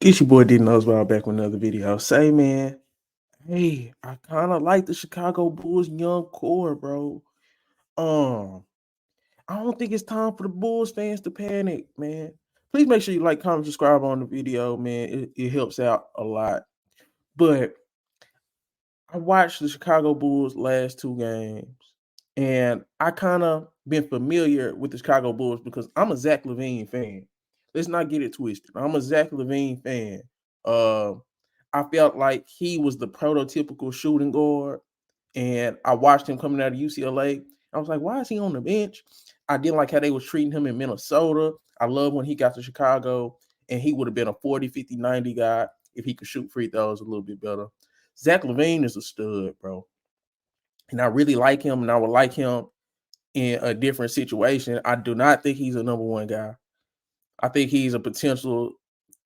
Get your boy didn't know about back with another video. Say man, hey, I kind of like the Chicago Bulls young core, bro. Um, I don't think it's time for the Bulls fans to panic, man. Please make sure you like, comment, subscribe on the video, man. It helps out a lot. But I watched the Chicago Bulls last two games, and I kind of been familiar with the Chicago Bulls because I'm a Zach LaVine fan. Let's not get it twisted. I'm a Zach LaVine fan. Uh, I felt like he was the prototypical shooting guard, and I watched him coming out of UCLA. I was like, why is he on the bench? I didn't like how they was treating him in Minnesota. I love when he got to Chicago, and he would have been a 40, 50, 90 guy if he could shoot free throws a little bit better. Zach LaVine is a stud, bro. And I really like him, and I would like him in a different situation. I do not think he's a number one guy. I think he's a potential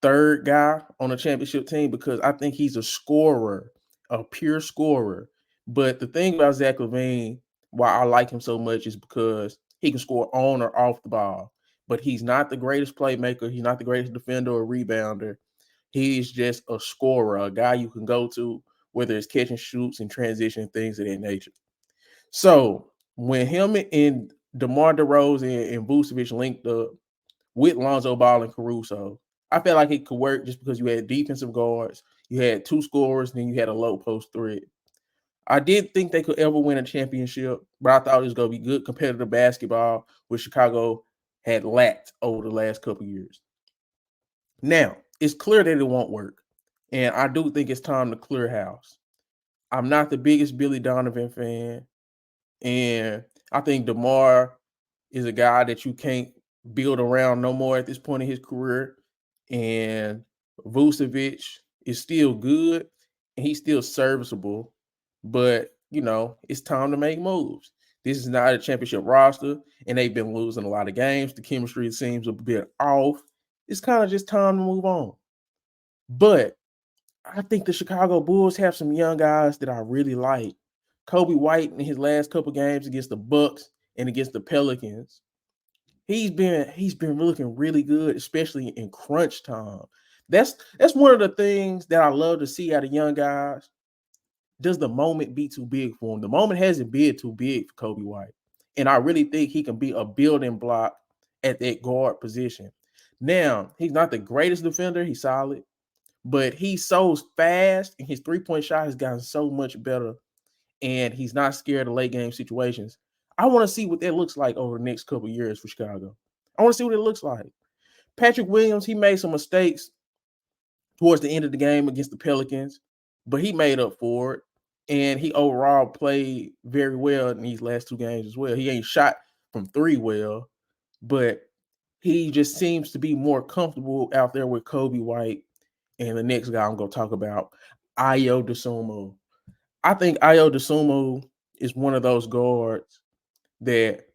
third guy on a championship team because I think he's a scorer, a pure scorer. But the thing about Zach LaVine, why I like him so much, is because he can score on or off the ball. But he's not the greatest playmaker. He's not the greatest defender or rebounder. He's just a scorer, a guy you can go to, whether it's catching shoots and transition, things of that nature. So when him and DeMar DeRozan and Vucevic linked up with Lonzo Ball and Caruso, I felt like it could work just because you had defensive guards, you had two scorers, and then you had a low post threat. I did think they could ever win a championship, but I thought it was going to be good competitive basketball, which Chicago had lacked over the last couple years. Now, it's clear that it won't work, and I do think it's time to clear house. I'm not the biggest Billy Donovan fan, and I think DeMar is a guy that you can't build around no more at this point in his career. And Vucevic is still good and he's still serviceable, but it's time to make moves. This is not a championship roster, and they've been losing a lot of games. The chemistry seems a bit off. It's kind of just time to move on. But I think the Chicago Bulls have some young guys that I really like. Kobe White in his last couple games against the Bucks and against the Pelicans, he's been looking really good, especially in crunch time. That's one of the things that I love to see out of young guys. Does the moment be too big for him? The moment hasn't been too big for Kobe White, and I really think he can be a building block at that guard position. Now he's not the greatest defender; he's solid, but he's so fast, and his 3-point shot has gotten so much better, and he's not scared of late game situations. I want to see what that looks like over the next couple of years for Chicago. I want to see what it looks like. Patrick Williams, he made some mistakes towards the end of the game against the Pelicans, but he made up for it. And he overall played very well in these last two games as well. He ain't shot from three well, but he just seems to be more comfortable out there with Kobe White. And the next guy I'm going to talk about, Ayo Dosunmu. I think Ayo Dosunmu is one of those guards that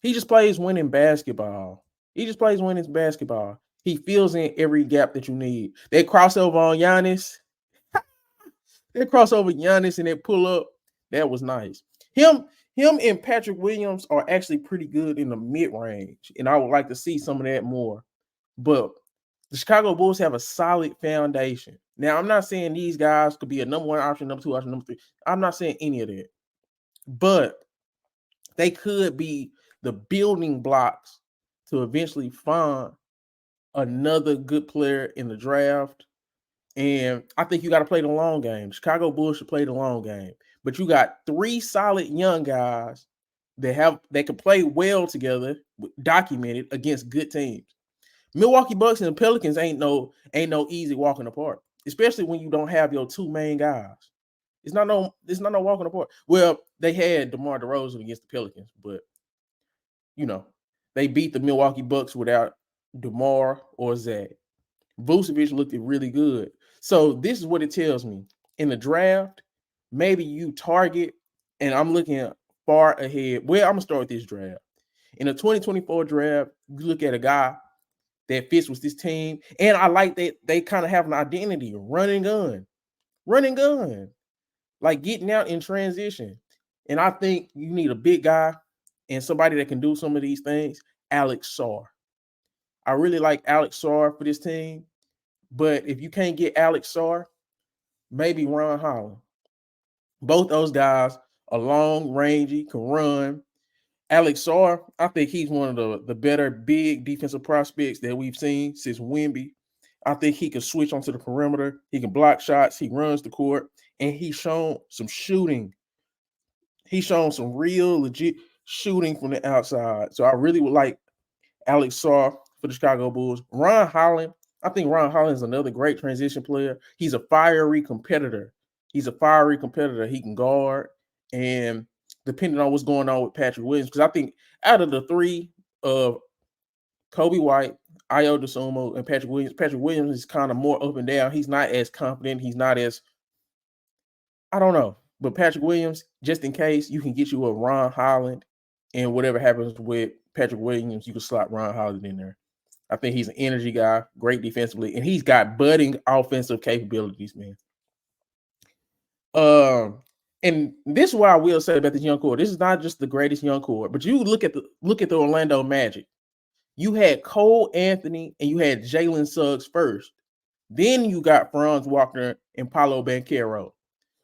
he just plays winning basketball. He just plays winning basketball. He fills in every gap that you need. That crossover on Giannis, that crossover Giannis and that pull up, that was nice. Him, him and Patrick Williams are actually pretty good in the mid range, and I would like to see some of that more. But the Chicago Bulls have a solid foundation. Now, I'm not saying these guys could be a number one option, number two option, number three. I'm not saying any of that, but they could be the building blocks to eventually find another good player in the draft. And I think you got to play the long game. Chicago Bulls should play the long game. But you got three solid young guys that can play well together, documented against good teams. Milwaukee Bucks and the Pelicans ain't no easy walking apart, especially when you don't have your two main guys. It's not no walking apart. Well, they had DeMar DeRozan against the Pelicans, but you know, they beat the Milwaukee Bucks without DeMar or Zach. Vucevic looked really good. So this is what it tells me. In the draft, maybe you target, and I'm looking far ahead. Well, I'm gonna start with this draft. In the 2024 draft, you look at a guy that fits with this team, and I like that they kind of have an identity, running gun, like getting out in transition. And I think you need a big guy and somebody that can do some of these things. Alex Sarr. I really like Alex Sarr for this team, But if you can't get Alex Sarr, maybe Ron Holland. Both those guys are long, rangy, can run. Alex Sarr, I think he's one of the better big defensive prospects that we've seen since Wemby. I think he can switch onto the perimeter. He can block shots. He runs the court, and he's shown some shooting. He's shown some real legit shooting from the outside. So I really would like Alex Sarr for the Chicago Bulls. Ron Holland, I think Ron Holland is another great transition player. He's a fiery competitor. He can guard, and depending on what's going on with Patrick Williams, because I think out of the three of Kobe White, Ayo Dosunmu, and Patrick Williams is kind of more up and down. He's not as confident. He's not as, I don't know. But Patrick Williams, just in case, you can get you a Ron Holland, and whatever happens with Patrick Williams, you can slot Ron Holland in there. I think he's an energy guy, great defensively, and he's got budding offensive capabilities, man. And this is what I will say about this young core. This is not just the greatest young core, but you look at the Orlando Magic. You had Cole Anthony and you had Jalen Suggs first. Then you got Franz Wagner and Paolo Banchero.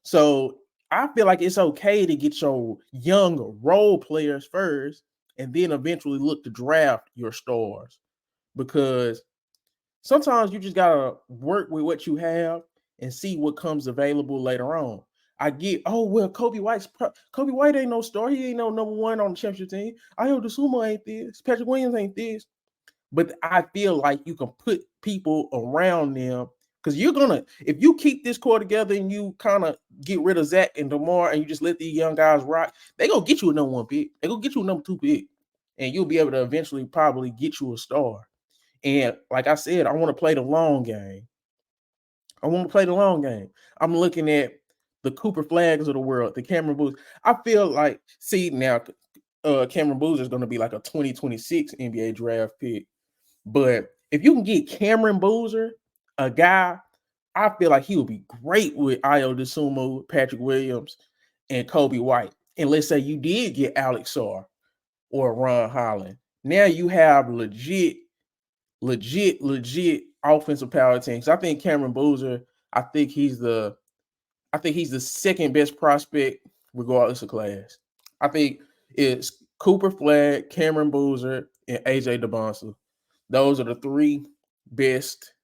So I feel like it's okay to get your young role players first and then eventually look to draft your stars, because sometimes you just gotta work with what you have and see what comes available later on. I get, oh well, Kobe White ain't no star. He ain't no number one on the championship team. Ayo Dosunmu ain't this. Patrick Williams ain't this. But I feel like you can put people around them, because if you keep this core together and you kind of get rid of Zach and DeMar and you just let these young guys rock, they gonna get you a number one pick. They gonna get you a number two pick, and you'll be able to eventually probably get you a star. And like I said, I want to play the long game. I'm looking at the Cooper Flags of the world, the Cameron Boozer. I feel like, see now, Cameron Boozer is going to be like a 2026 NBA draft pick. But if you can get Cameron Boozer, a guy, I feel like he would be great with Ayo Dosunmu, Patrick Williams, and Kobe White. And let's say you did get Alex Sarr or Ron Holland. Now you have legit offensive power teams. I think Cameron Boozer, I think he's the second best prospect regardless of class. I think it's Cooper Flag, Cameron Boozer, and AJ DeBonsa. Those are the three best,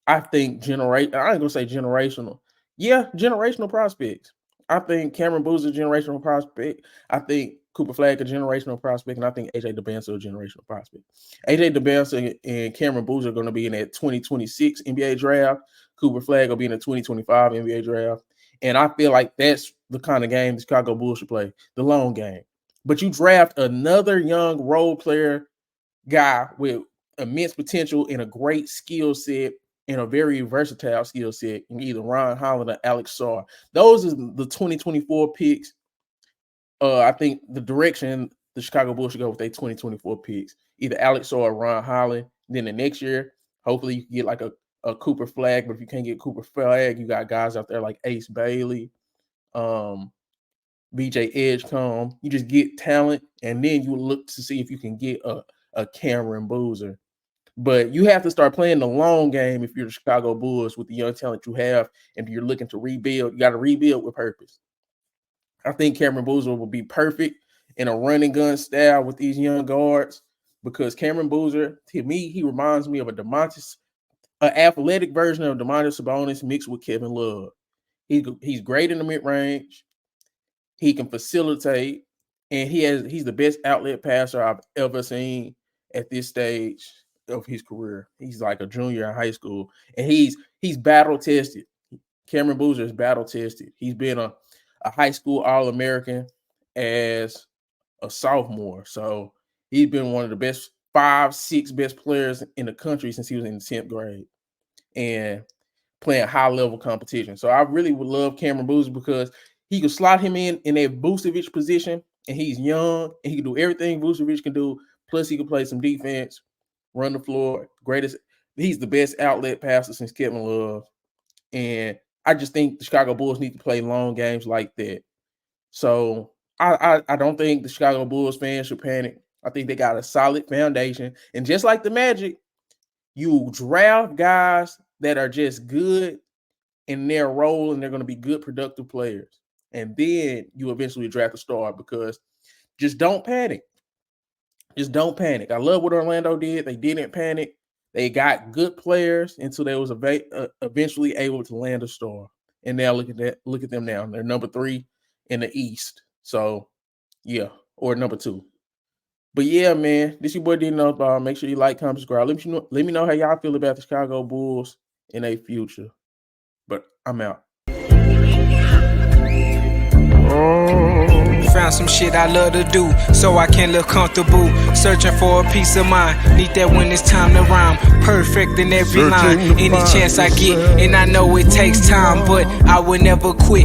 I think, I ain't gonna say generational. Yeah, generational prospects. I think Cameron Boozer is a generational prospect. I think Cooper Flag a generational prospect, and I think AJ DeBonsa a generational prospect. AJ DeBonsa and Cameron Boozer are going to be in that 2026 NBA draft. Cooper Flag will be in the 2025 NBA draft. And I feel like that's the kind of game the Chicago Bulls should play, the long game. But you draft another young role player guy with immense potential and a great skill set and a very versatile skill set in either Ron Holland or Alex Sarr. Those are the 2024 picks. I think the direction the Chicago Bulls should go with their 2024 picks, either Alex Sarr or Ron Holland. Then the next year, hopefully you can get like a Cooper Flag. But if you can't get Cooper Flag, you got guys out there like Ace Bailey, BJ Edgecombe. You just get talent, and then you look to see if you can get a Cameron Boozer. But you have to start playing the long game if you're the Chicago Bulls with the young talent you have, and if you're looking to rebuild, you got to rebuild with purpose. I think Cameron Boozer will be perfect in a running gun style with these young guards, because Cameron Boozer, to me, he reminds me of an athletic version of Domantas Sabonis mixed with Kevin Love. He's great in the mid-range. He can facilitate, and he's the best outlet passer I've ever seen at this stage of his career. He's like a junior in high school, and he's battle tested. Cameron Boozer is battle tested. He's been a high school All-American as a sophomore. So he's been one of the best 5-6 best players in the country since he was in the 10th grade and playing high-level competition. So I really would love Cameron Boozer, because he could slot him in that Vucevic position, and he's young, and he can do everything Vucevic can do. Plus, he can play some defense, run the floor. He's the best outlet passer since Kevin Love. And I just think the Chicago Bulls need to play long games like that. So I don't think the Chicago Bulls fans should panic. I think they got a solid foundation. And just like the Magic, you draft guys that are just good in their role and they're going to be good, productive players. And then you eventually draft a star because just don't panic. Just don't panic. I love what Orlando did. They didn't panic. They got good players until they was eventually able to land a star. And now look at that. Look at them now. They're number 3 in the East. So, yeah, or number 2. But yeah, man, this your boy D Know. Make sure you like, comment, subscribe. Let me know how y'all feel about the Chicago Bulls in a future. But I'm out. Found some shit I love to do, so I can look comfortable. Searching for a peace of mind, need that when it's time to rhyme. Perfect in every line, any chance I get, and I know it takes time, but I will never quit.